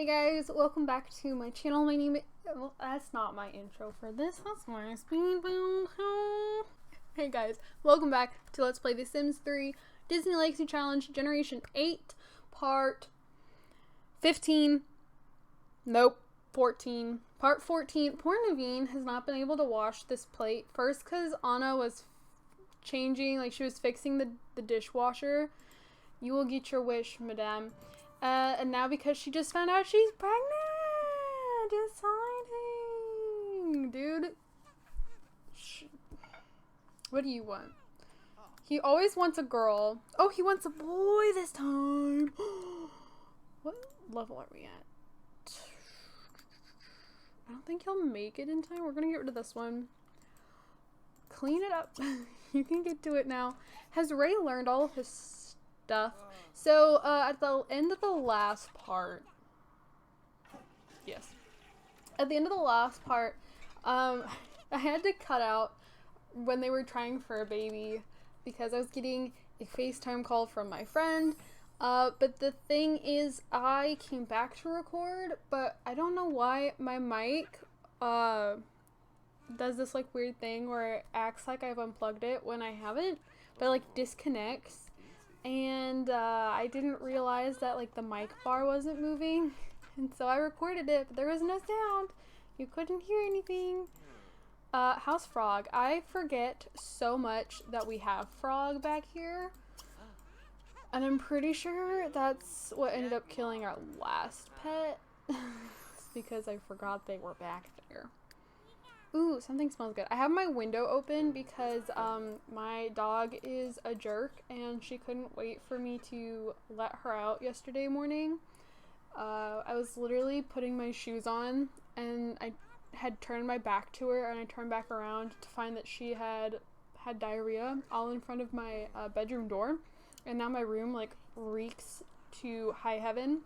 Hey guys, welcome back to my channel. My name is... Well, that's not my intro for this. That's my speed build. Hey guys, welcome back to Let's Play The Sims 3 Disney Legacy Challenge Generation 8 Part 15. Nope, 14. Part 14. Poor Naveen has not been able to wash this plate. First because Anna was changing, like she was fixing the dishwasher. You will get your wish, madame. And now because she just found out she's pregnant! Exciting! Dude. What do you want? He always wants a girl. Oh, he wants a boy this time! What level are we at? I don't think he'll make it in time. We're gonna get rid of this one. Clean it up. You can get to it now. Has Ray learned all of his stuff? So, at the end of the last part, yes, at the end of the last part, I had to cut out when they were trying for a baby because I was getting a FaceTime call from my friend, but the thing is, I came back to record, but I don't know why my mic, does this, like, weird thing where it acts like I've unplugged it when I haven't, but, like, disconnects. And I didn't realize that like the mic bar wasn't moving, and so I recorded it, but there was no sound. You couldn't hear anything. How's Frog? I forget so much that we have Frog back here, and I'm pretty sure that's what ended up killing our last pet. It's because I forgot they were back there. Ooh, something smells good. I have my window open because my dog is a jerk and she couldn't wait for me to let her out yesterday morning. I was literally putting my shoes on and I had turned my back to her, and I turned back around to find that she had diarrhea all in front of my bedroom door, and now my room like reeks to high heaven.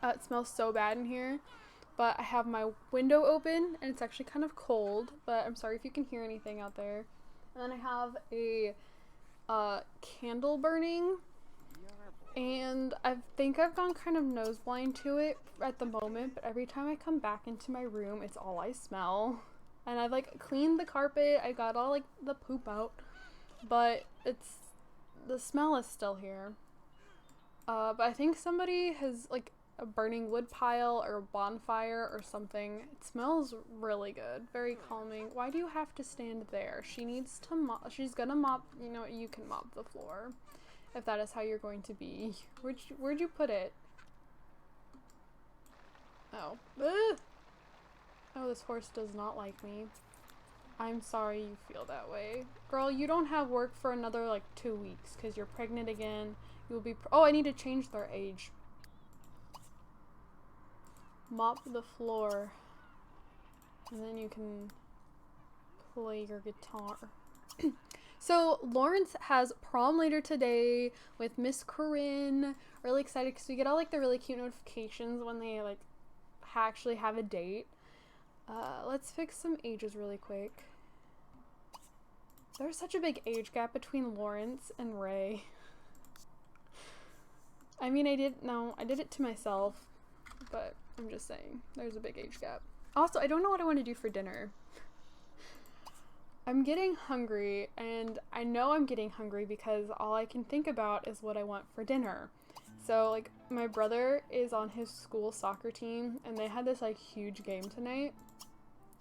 It smells so bad in here. But I have my window open, and it's actually kind of cold, but I'm sorry if you can hear anything out there. And then I have a candle burning, and I think I've gone kind of nose blind to it at the moment, but every time I come back into my room, it's all I smell. And I've like cleaned the carpet, I got all like the poop out, but the smell is still here. But I think somebody has like a burning wood pile or a bonfire or something. It smells really good, very calming. Why do you have to stand there? She needs to mop. She's gonna mop. You know, you can mop the floor if that is how you're going to be. Where'd you put it? Oh. Ugh. Oh, this horse does not like me. I'm sorry you feel that way. Girl, you don't have work for another like 2 weeks because you're pregnant again. You'll be oh, I need to change their age. Mop the floor, and then you can play your guitar. So Lawrence has prom later today with Miss Corinne. Really excited because we get all like the really cute notifications when they like actually have a date. Let's fix some ages really quick. There's such a big age gap between Lawrence and Ray. I mean, I did it to myself, but I'm just saying, there's a big age gap. Also, I don't know what I want to do for dinner. I'm getting hungry, and I know I'm getting hungry because all I can think about is what I want for dinner. So, like, my brother is on his school soccer team, and they had this, like, huge game tonight.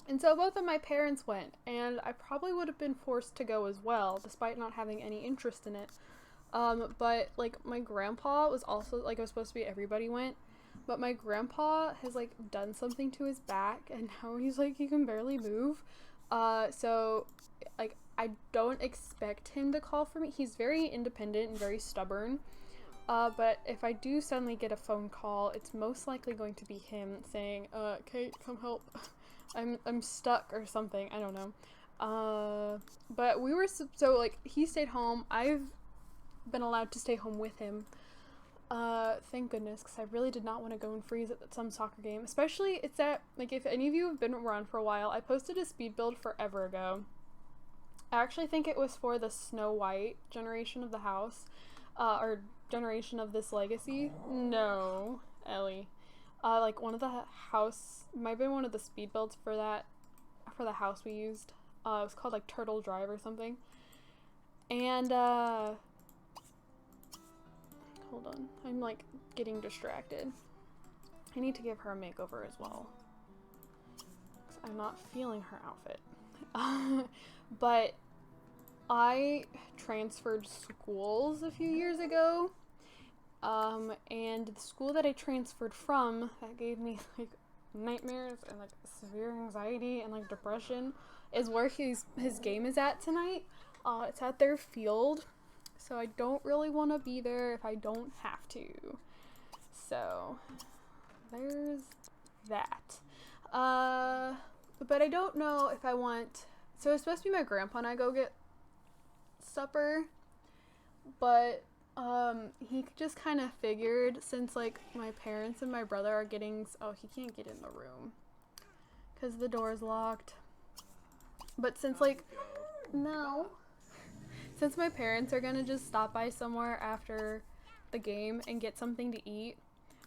And so both of my parents went, and I probably would have been forced to go as well, despite not having any interest in it. But, like, my grandpa was also, like, it was supposed to be everybody went. But my grandpa has, like, done something to his back, and now he's, like, he can barely move. So, like, I don't expect him to call for me. He's very independent and very stubborn. But if I do suddenly get a phone call, it's most likely going to be him saying, Kate, come help. I'm stuck or something. I don't know. But we were, so, like, he stayed home. I've been allowed to stay home with him. Thank goodness, because I really did not want to go and freeze at some soccer game. Especially, it's at, like, if any of you have been around for a while, I posted a speed build forever ago. I actually think it was for the Snow White generation of the house, or generation of this legacy. No, Ellie. Like one of the house, might have been one of the speed builds for the house we used. It was called like Turtle Drive or something. And hold on, I'm like getting distracted. I need to give her a makeover as well, 'cause I'm not feeling her outfit. But I transferred schools a few years ago, and the school that I transferred from, that gave me like nightmares and like severe anxiety and like depression, is where his game is at tonight. It's at their field, so I don't really want to be there if I don't have to. So there's that. But I don't know if I want. So it's supposed to be my grandpa and I go get supper, but he just kind of figured, since like my parents and my brother are getting, oh, he can't get in the room because the door's locked. But since like, no, since my parents are gonna just stop by somewhere after the game and get something to eat,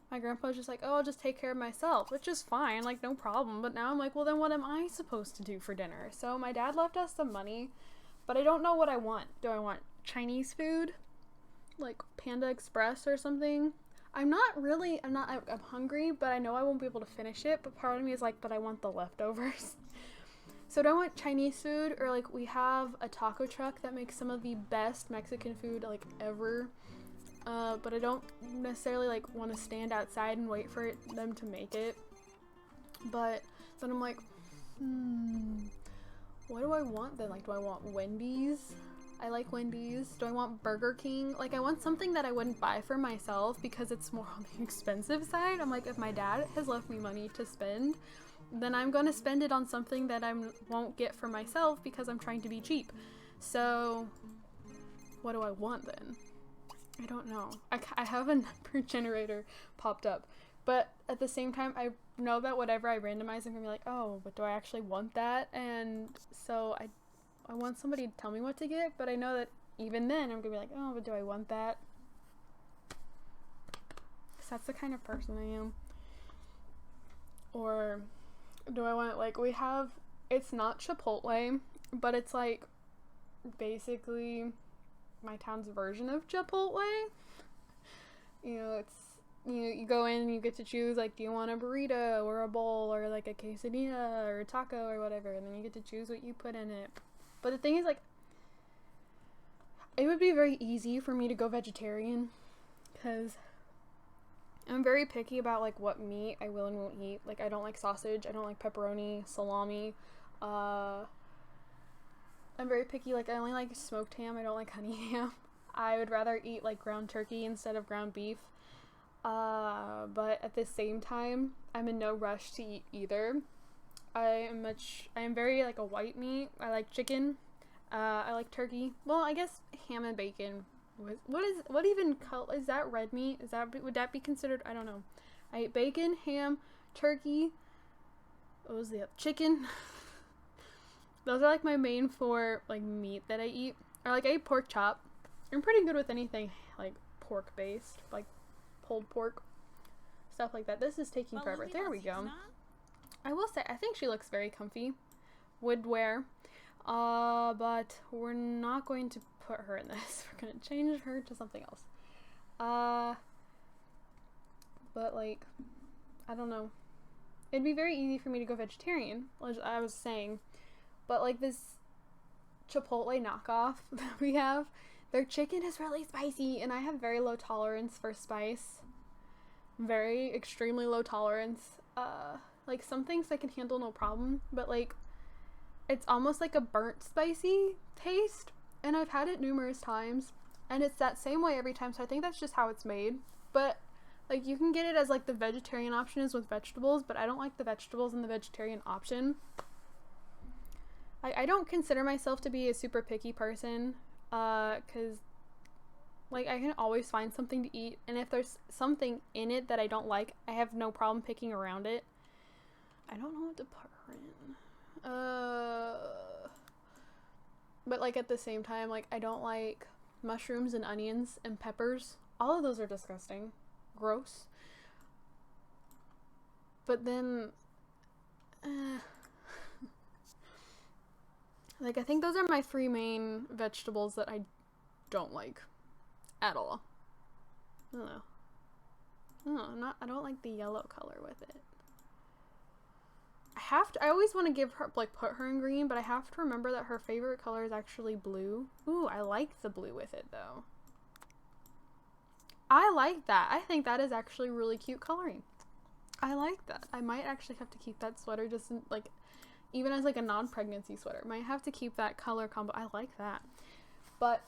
my grandpa's just like, oh, I'll just take care of myself, which is fine, like no problem. But now I'm like, well, then what am I supposed to do for dinner? So my dad left us some money, but I don't know what I want. Do I want Chinese food, like Panda Express or something? I'm hungry, but I know I won't be able to finish it. But part of me is like, but I want the leftovers. So do I want Chinese food, or like we have a taco truck that makes some of the best Mexican food like ever. But I don't necessarily like want to stand outside and wait for them to make it. But then I'm like, what do I want then? Like, do I want Wendy's? I like Wendy's. Do I want Burger King? Like, I want something that I wouldn't buy for myself because it's more on the expensive side. I'm like, if my dad has left me money to spend, then I'm going to spend it on something that I won't get for myself because I'm trying to be cheap. So what do I want then? I don't know. I have a number generator popped up, but at the same time, I know that whatever I randomize, I'm gonna be like, oh, but do I actually want that? And so I want somebody to tell me what to get, but I know that even then, I'm gonna be like, oh, but do I want that? Because that's the kind of person I am. Or do I want, like, it's not Chipotle, but it's like basically my town's version of Chipotle. You know, you go in and you get to choose, like, do you want a burrito or a bowl or like a quesadilla or a taco or whatever, and then you get to choose what you put in it. But the thing is, like, it would be very easy for me to go vegetarian because I'm very picky about like what meat I will and won't eat. Like, I don't like sausage, I don't like pepperoni, salami. I'm very picky, like I only like smoked ham, I don't like honey ham. I would rather eat like ground turkey instead of ground beef. But at the same time, I'm in no rush to eat either. I am very like a white meat. I like chicken. I like turkey. Well, I guess ham and bacon. What even color is that? Red meat? Would that be considered? I don't know. I eat bacon, ham, turkey. What was the other? Chicken. Those are like my main 4 like meat that I eat. Or like I eat pork chop. I'm pretty good with anything like pork based, like pulled pork, stuff like that. This is taking forever. There we go. I will say, I think she looks very comfy. Would wear. But we're not going to put her in this. We're going to change her to something else. But like, I don't know. It'd be very easy for me to go vegetarian, as I was saying. But like this Chipotle knockoff that we have, their chicken is really spicy, and I have very low tolerance for spice. Very extremely low tolerance. Like some things I can handle no problem, but like it's almost like a burnt spicy taste, and I've had it numerous times, and it's that same way every time, so I think that's just how it's made. But like you can get it as like the vegetarian option is with vegetables, but I don't like the vegetables in the vegetarian option. I don't consider myself to be a super picky person, because like I can always find something to eat, and if there's something in it that I don't like, I have no problem picking around it. I don't know what to put her in. But like at the same time, like I don't like mushrooms and onions and peppers. All of those are disgusting. Gross. But then, like, I think those are my 3 main vegetables that I don't like at all. I don't know. I don't like the yellow color with it. I always want to give her, like, put her in green, but I have to remember that her favorite color is actually blue. Ooh, I like the blue with it, though. I like that. I think that is actually really cute coloring. I like that. I might actually have to keep that sweater just in, like, even as like a non-pregnancy sweater. Might have to keep that color combo. I like that. But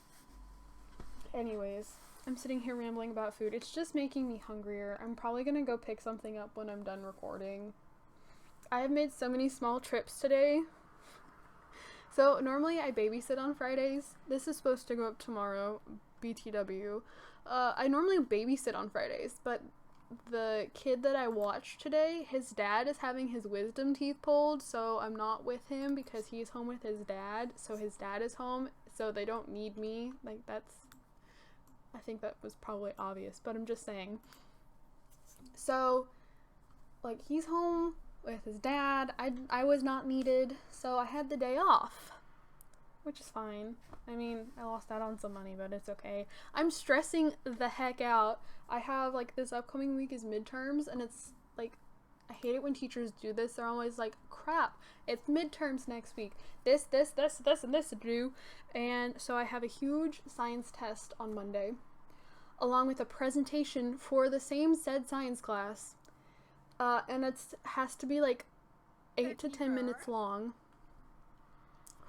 anyways, I'm sitting here rambling about food. It's just making me hungrier. I'm probably gonna go pick something up when I'm done recording. I have made so many small trips today. So normally I babysit on Fridays. This is supposed to go up tomorrow, BTW. I normally babysit on Fridays, but the kid that I watched today, his dad is having his wisdom teeth pulled, so I'm not with him because he's home with his dad. So his dad is home, so they don't need me. Like, I think that was probably obvious, but I'm just saying. So, like, he's home with his dad. I was not needed, so I had the day off, which is fine. I mean, I lost out on some money, but it's okay. I'm stressing the heck out. I have, like, this upcoming week is midterms, and it's, like, I hate it when teachers do this. They're always like, crap, it's midterms next week. This, and this to do. And so I have a huge science test on Monday, along with a presentation for the same said science class. And it has to be, like, 8 to 10 minutes long.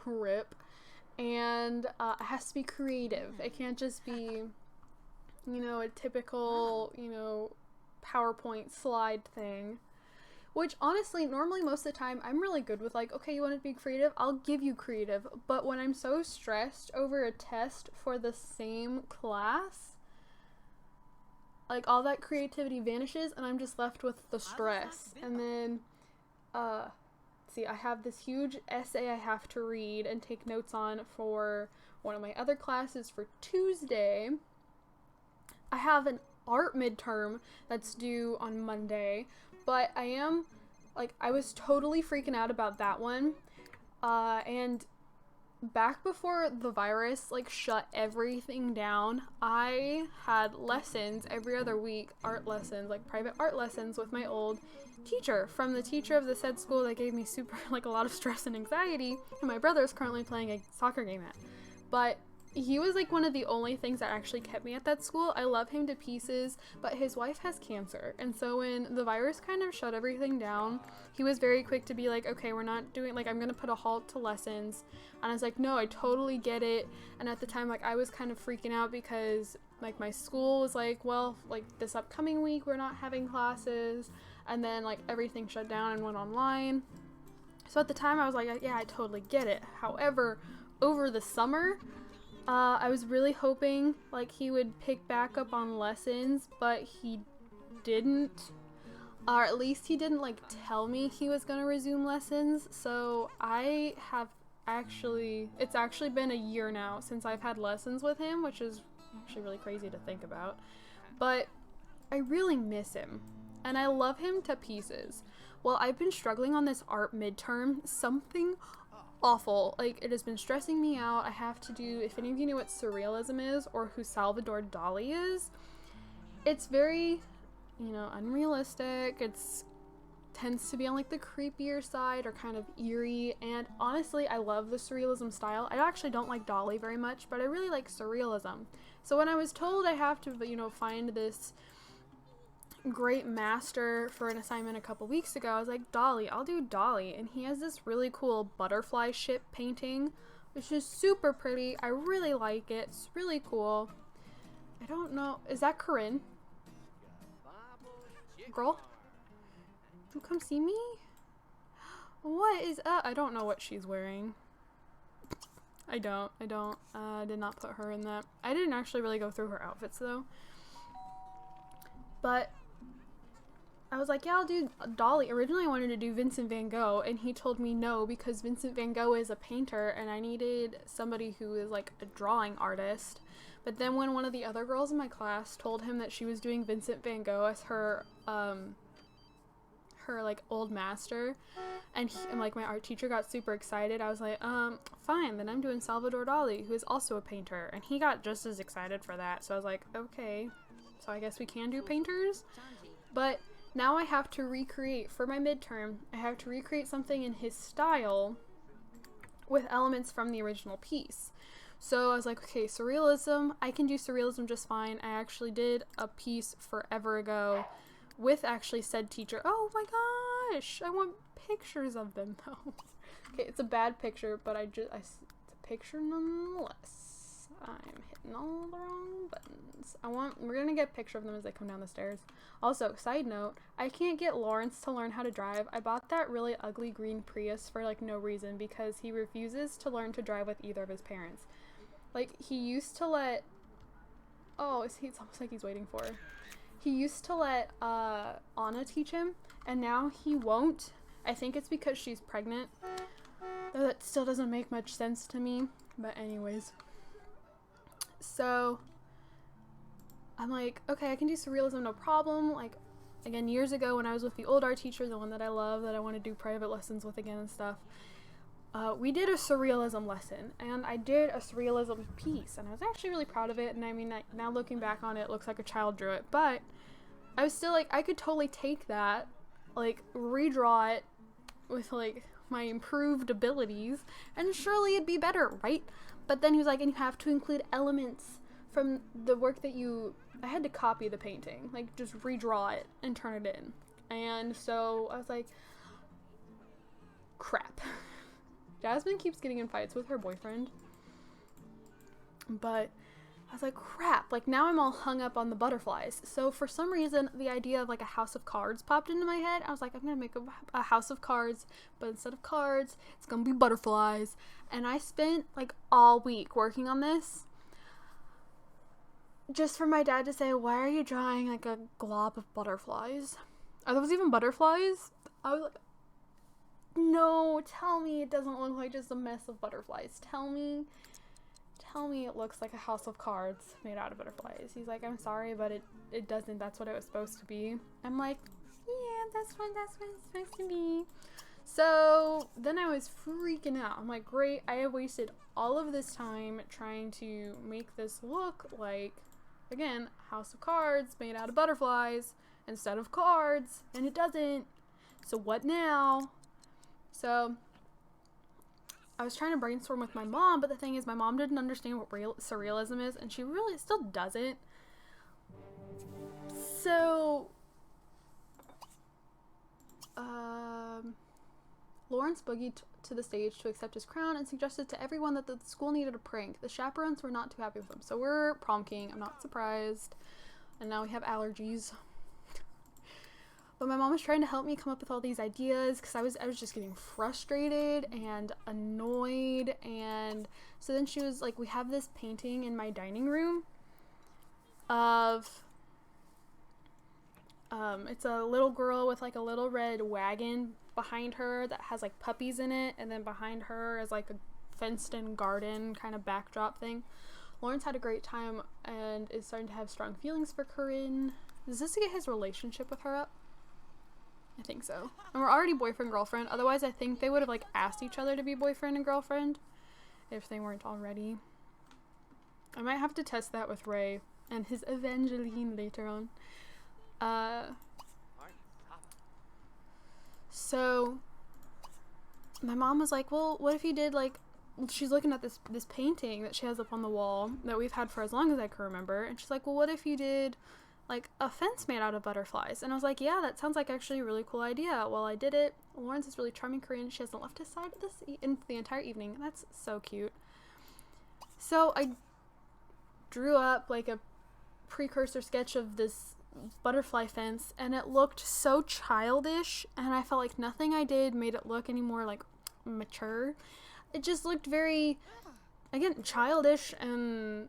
Rip. And it has to be creative. It can't just be, you know, a typical, you know, PowerPoint slide thing. Which, honestly, normally most of the time, I'm really good with, like, okay, you want to be creative? I'll give you creative. But when I'm so stressed over a test for the same class, like, all that creativity vanishes, and I'm just left with the stress. And then, see, I have this huge essay I have to read and take notes on for one of my other classes for Tuesday. I have an art midterm that's due on Monday, but I was totally freaking out about that one. And back before the virus, like, shut everything down, I had lessons every other week, art lessons, like private art lessons with my old teacher from the teacher of the said school that gave me super, like, a lot of stress and anxiety, and my brother is currently playing a soccer game at. But he was, like, one of the only things that actually kept me at that school. I love him to pieces, but his wife has cancer, and so when the virus kind of shut everything down, he was very quick to be like, okay, we're not doing, like, I'm gonna put a halt to lessons. And I was like, no, I totally get it. And at the time, like, I was kind of freaking out because, like, my school was like, well, like, this upcoming week we're not having classes, and then, like, everything shut down and went online. So at the time I was like, yeah, I totally get it. However, over the summer, I was really hoping, like, he would pick back up on lessons, but he didn't. Or at least he didn't, like, tell me he was gonna resume lessons. So it's actually been a year now since I've had lessons with him, which is actually really crazy to think about. But I really miss him, and I love him to pieces. Well, I've been struggling on this art midterm, something awful. Like, it has been stressing me out. I have to do, if any of you know what surrealism is or who Salvador Dali is, it's very, you know, unrealistic. It's tends to be on, like, the creepier side or kind of eerie, and honestly, I love the surrealism style. I actually don't like Dali very much, but I really like surrealism. So when I was told I have to, you know, find this great master for an assignment a couple weeks ago, I was like, Dali, I'll do Dali. And he has this really cool butterfly ship painting, which is super pretty. I really like it. It's really cool. I don't know, is that Corinne? Girl? You come see me? What is up? I don't know what she's wearing. I don't. Did not put her in that. I didn't actually really go through her outfits though. But I was like, yeah, I'll do Dali. Originally I wanted to do Vincent van Gogh, and he told me no because Vincent van Gogh is a painter and I needed somebody who is, like, a drawing artist. But then when one of the other girls in my class told him that she was doing Vincent van Gogh as her her like old master, and like my art teacher got super excited. I was like, fine, then I'm doing Salvador Dali, who is also a painter, and he got just as excited for that. So I was like, okay, so I guess we can do painters. But now I have to recreate, for my midterm, I have to recreate something in his style with elements from the original piece. So I was like, okay, surrealism, I can do surrealism just fine. I actually did a piece forever ago with actually said teacher. Oh my gosh, I want pictures of them though. Okay, it's a bad picture, but it's a picture nonetheless. I'm hitting all the wrong buttons. We're gonna get a picture of them as they come down the stairs. Also, side note, I can't get Lawrence to learn how to drive. I bought that really ugly green Prius for like no reason because he refuses to learn to drive with either of his parents. Like, he used to let, it's almost like he's waiting for her. He used to let Anna teach him, and now he won't. I think it's because she's pregnant. That still doesn't make much sense to me, but anyways. So, I'm like, okay, I can do surrealism, no problem. Like, again, years ago when I was with the old art teacher, the one that I love, that I want to do private lessons with again and stuff, we did a surrealism lesson, and I did a surrealism piece, and I was actually really proud of it. And I mean, now looking back on it, it looks like a child drew it, but I was still like, I could totally take that, like, redraw it with like my improved abilities, and surely it'd be better, right? But then he was like, and you have to include elements from the work that I had to copy the painting, like just redraw it and turn it in. And so I was like, crap. Jasmine keeps getting in fights with her boyfriend, but I was like, crap, like now I'm all hung up on the butterflies. So for some reason, the idea of like a house of cards popped into my head. I was like, I'm gonna make a house of cards, but instead of cards, it's gonna be butterflies. And I spent like all week working on this, just for my dad to say, why are you drawing like a glob of butterflies? Are those even butterflies? I was like, no, tell me it doesn't look like just a mess of butterflies. Tell me it looks like a house of cards made out of butterflies. He's like, I'm sorry, but it doesn't. That's what it was supposed to be. I'm like, yeah, that's what it's supposed to be. So then I was freaking out. I'm like, great, I have wasted all of this time trying to make this look like, again, house of cards made out of butterflies instead of cards, and it doesn't. So what now? So I was trying to brainstorm with my mom, but the thing is, my mom didn't understand what surrealism is, and she really still doesn't. So, Lawrence boogied to the stage to accept his crown and suggested to everyone that the school needed a prank. The chaperones were not too happy with him. So we're prom king. I'm not surprised. And now we have allergies. But my mom was trying to help me come up with all these ideas because I was just getting frustrated and annoyed. And so then she was like, we have this painting in my dining room of it's a little girl with like a little red wagon behind her that has like puppies in it, and then behind her is like a fenced in garden kind of backdrop thing. Lawrence had a great time and is starting to have strong feelings for Corinne. Does this get his relationship with her up? I think so. And we're already boyfriend-girlfriend. Otherwise, I think they would have, like, asked each other to be boyfriend and girlfriend if they weren't already. I might have to test that with Ray and his Evangeline later on. So, my mom was like, well, what if you did, like, she's looking at this painting that she has up on the wall that we've had for as long as I can remember. And she's like, well, what if you did like a fence made out of butterflies? And I was like, yeah, that sounds like actually a really cool idea. Well, I did it. Lawrence is really charming Korean. She hasn't left his side of in the entire evening. That's so cute. So I drew up like a precursor sketch of this butterfly fence, and it looked so childish, and I felt like nothing I did made it look any more like mature. It just looked very, again, childish and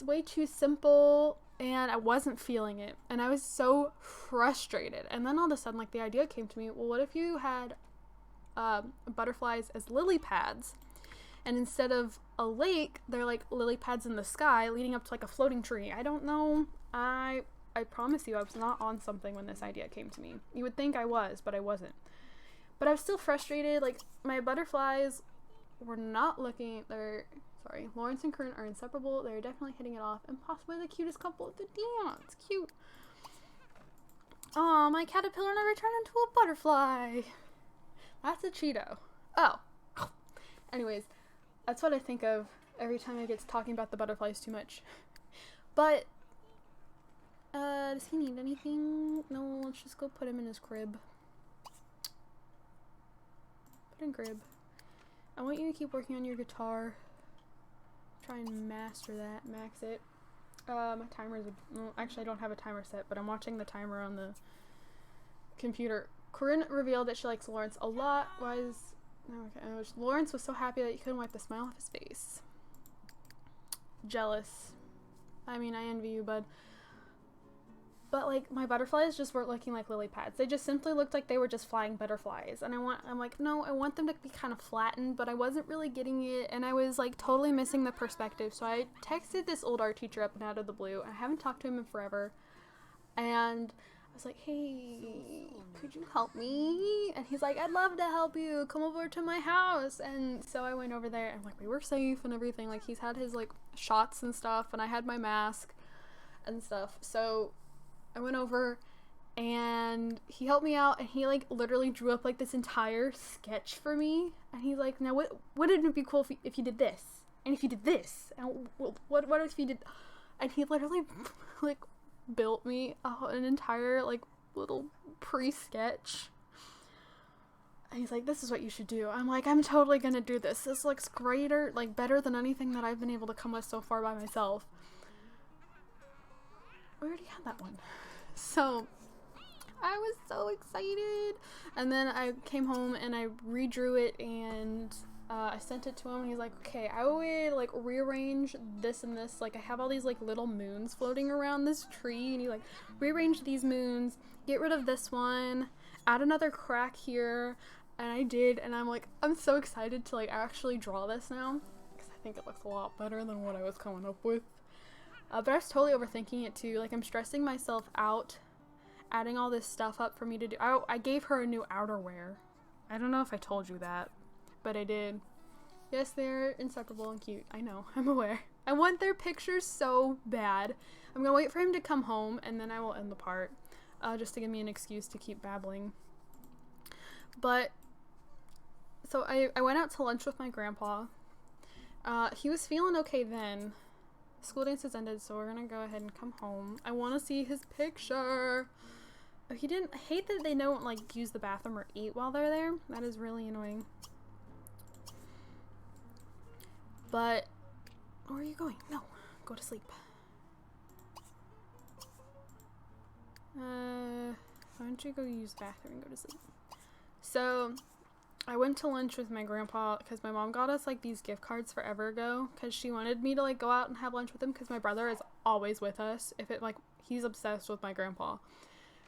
way too simple, and I wasn't feeling it, and I was so frustrated. And then all of a sudden, like, the idea came to me, well, what if you had butterflies as lily pads, and instead of a lake, they're like lily pads in the sky leading up to like a floating tree. I don't know. I I promise you, I was not on something when this idea came to me. You would think I was, but I wasn't. But I was still frustrated. Like, my butterflies were not looking, Lawrence and Corinne are inseparable. They're definitely hitting it off, and possibly the cutest couple at the dance. Cute. Oh, my caterpillar never turned into a butterfly. That's a Cheeto. Oh. Anyways, that's what I think of every time I get talking about the butterflies too much. But, does he need anything? No, let's just go put him in his crib. Put in crib. I want you to keep working on your guitar. Try and master that, max it. My timer is, well, actually I don't have a timer set, but I'm watching the timer on the computer. Corinne revealed that she likes Lawrence a lot. Lawrence was so happy that he couldn't wipe the smile off his face. Jealous. I mean, I envy you, bud. But, like, my butterflies just weren't looking like lily pads. They just simply looked like they were just flying butterflies. And I'm like, no, I want them to be kind of flattened, but I wasn't really getting it. And I was, like, totally missing the perspective. So I texted this old art teacher up and out of the blue. I haven't talked to him in forever. And I was like, hey, could you help me? And he's like, I'd love to help you. Come over to my house. And so I went over there, and, like, we were safe and everything. Like, he's had his, like, shots and stuff, and I had my mask and stuff. So I went over, and he helped me out, and he, like, literally drew up, like, this entire sketch for me. And he's like, now, wouldn't it be cool if you did this? And if you did this? And what if you did? And he literally, like, built me an entire, like, little pre-sketch. And he's like, this is what you should do. I'm like, I'm totally gonna do this. This looks greater, like, better than anything that I've been able to come with so far by myself. We already had that one. So I was so excited. And then I came home and I redrew it, and I sent it to him, and he's like, okay, I would, like, rearrange this and this. Like, I have all these, like, little moons floating around this tree, and he, like, rearrange these moons, get rid of this one, add another crack here. And I did, and I'm like, I'm so excited to, like, actually draw this now, because I think it looks a lot better than what I was coming up with. But I was totally overthinking it too. Like, I'm stressing myself out, adding all this stuff up for me to do. I gave her a new outerwear. I don't know if I told you that, but I did. Yes, they're inseparable and cute. I know, I'm aware. I want their pictures so bad. I'm gonna wait for him to come home, and then I will end the part, just to give me an excuse to keep babbling. But, so I went out to lunch with my grandpa. He was feeling okay then. School dance has ended, so we're gonna go ahead and come home. I want to see his picture. Oh, he didn't. I hate that they don't, like, use the bathroom or eat while they're there. That is really annoying. But where are you going? No, go to sleep. Why don't you go use the bathroom and go to sleep? So I went to lunch with my grandpa because my mom got us, like, these gift cards for Evergo because she wanted me to, like, go out and have lunch with him because my brother is always with us. He's obsessed with my grandpa,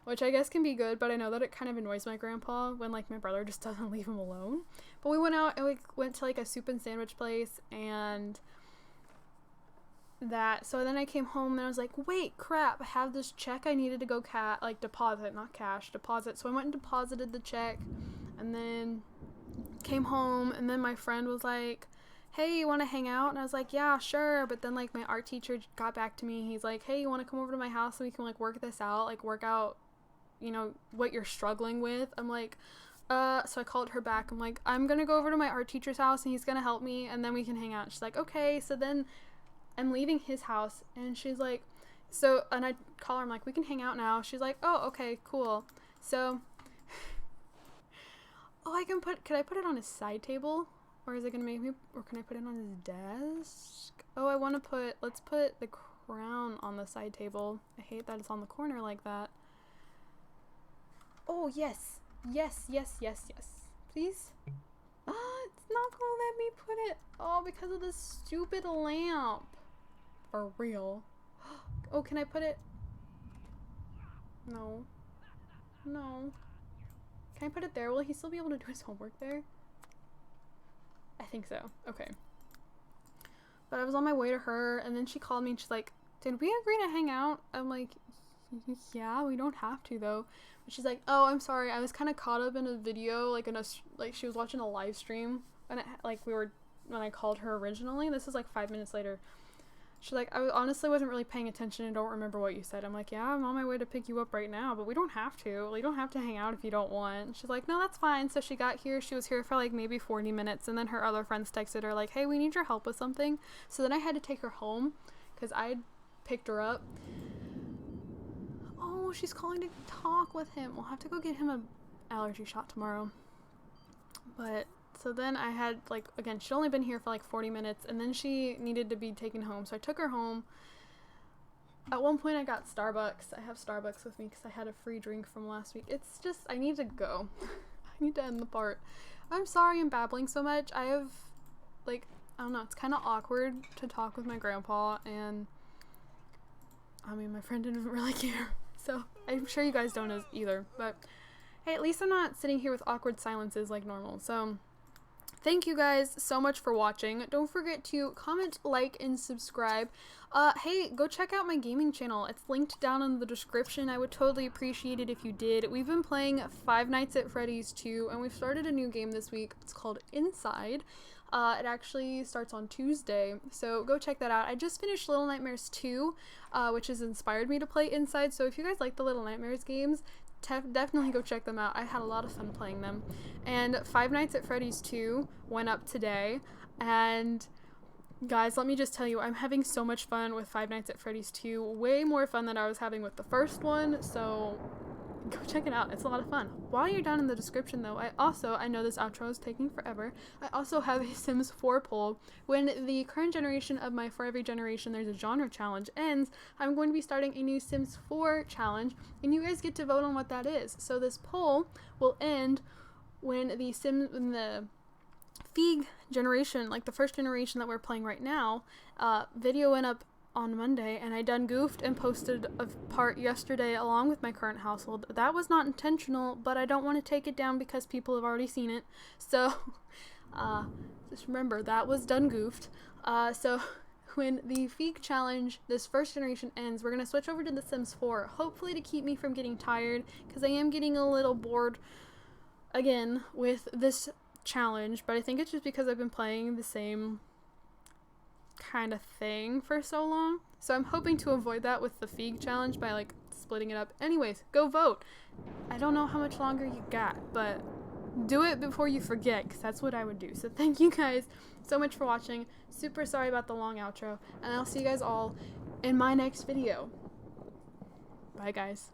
which I guess can be good, but I know that it kind of annoys my grandpa when, like, my brother just doesn't leave him alone. But we went out and we went to, like, a soup and sandwich place, and so then I came home and I was like, wait, crap, I have this check I needed to go deposit, not cash, deposit. So I went and deposited the check, and then came home, and then my friend was like, hey, you want to hang out? And I was like, yeah, sure. But then, like, my art teacher got back to me. He's like, hey, you want to come over to my house and we can, like, work this out, like, work out, you know, what you're struggling with. I'm like, so I called her back. I'm like, I'm gonna go over to my art teacher's house and he's gonna help me, and then we can hang out. She's like, okay. So then I'm leaving his house, and she's like, and I call her, I'm like, we can hang out now. She's like, oh, okay, cool. So, could I put it on his side table? Or is it gonna make me, or can I put it on his desk? Oh, let's put the crown on the side table. I hate that it's on the corner like that. Oh, yes. Yes, yes, yes, yes. Please? It's not gonna let me put it. Oh, because of this stupid lamp. For real. Oh, can I put it? No. No. Can I put it there? Will he still be able to do his homework there? I think so. Okay. But I was on my way to her, and then she called me, and she's like, did we agree to hang out? I'm like, Yeah, we don't have to though. But she's like, oh, I'm sorry, I was kind of caught up in a video, like she was watching a live stream when when I called her originally. This is like 5 minutes later. She's like, I honestly wasn't really paying attention and don't remember what you said. I'm like, yeah, I'm on my way to pick you up right now, but we don't have to. You don't have to hang out if you don't want. She's like, no, that's fine. So she got here. She was here for like maybe 40 minutes, and then her other friends texted her like, hey, we need your help with something. So then I had to take her home because I picked her up. Oh, she's calling to talk with him. We'll have to go get him a allergy shot tomorrow. But so then I had, like, again, she'd only been here for like 40 minutes, and then she needed to be taken home. So I took her home. At one point I got Starbucks. I have Starbucks with me because I had a free drink from last week. It's just, I need to go. I need to end the part. I'm sorry I'm babbling so much. I have, like, I don't know, it's kind of awkward to talk with my grandpa, and I mean, my friend didn't really care. So I'm sure you guys don't either. But hey, at least I'm not sitting here with awkward silences like normal. So thank you guys so much for watching. Don't forget to comment, like, and subscribe. Hey, go check out my gaming channel. It's linked down in the description. I would totally appreciate it if you did. We've been playing Five Nights at Freddy's 2, and we've started a new game this week. It's called Inside. It actually starts on Tuesday, so go check that out. I just finished Little Nightmares 2, which has inspired me to play Inside, so if you guys like the Little Nightmares games, definitely go check them out. I had a lot of fun playing them. And Five Nights at Freddy's 2 went up today, and guys, let me just tell you, I'm having so much fun with Five Nights at Freddy's 2, way more fun than I was having with the first one, so go check it out. It's a lot of fun. While you're down in the description though, I know this outro is taking forever, I also have a Sims 4 poll. When the current generation of my For Every Generation There's a Genre challenge ends, I'm going to be starting a new Sims 4 challenge, and you guys get to vote on what that is. So this poll will end when the Feig generation, like the first generation that we're playing right now, video went up on Monday, and I done goofed and posted a part yesterday along with my current household. That was not intentional, but I don't want to take it down because people have already seen it. So just remember, that was done goofed. So when the Feig challenge, this first generation, ends, we're going to switch over to The Sims 4, hopefully to keep me from getting tired, because I am getting a little bored again with this challenge, but I think it's just because I've been playing the same kind of thing for so long. So I'm hoping to avoid that with the Feig challenge by like splitting it up. Anyways, go vote. I don't know how much longer you got, but do it before you forget, because that's what I would do. So thank you guys so much for watching. Super sorry about the long outro, and I'll see you guys all in my next video. Bye guys.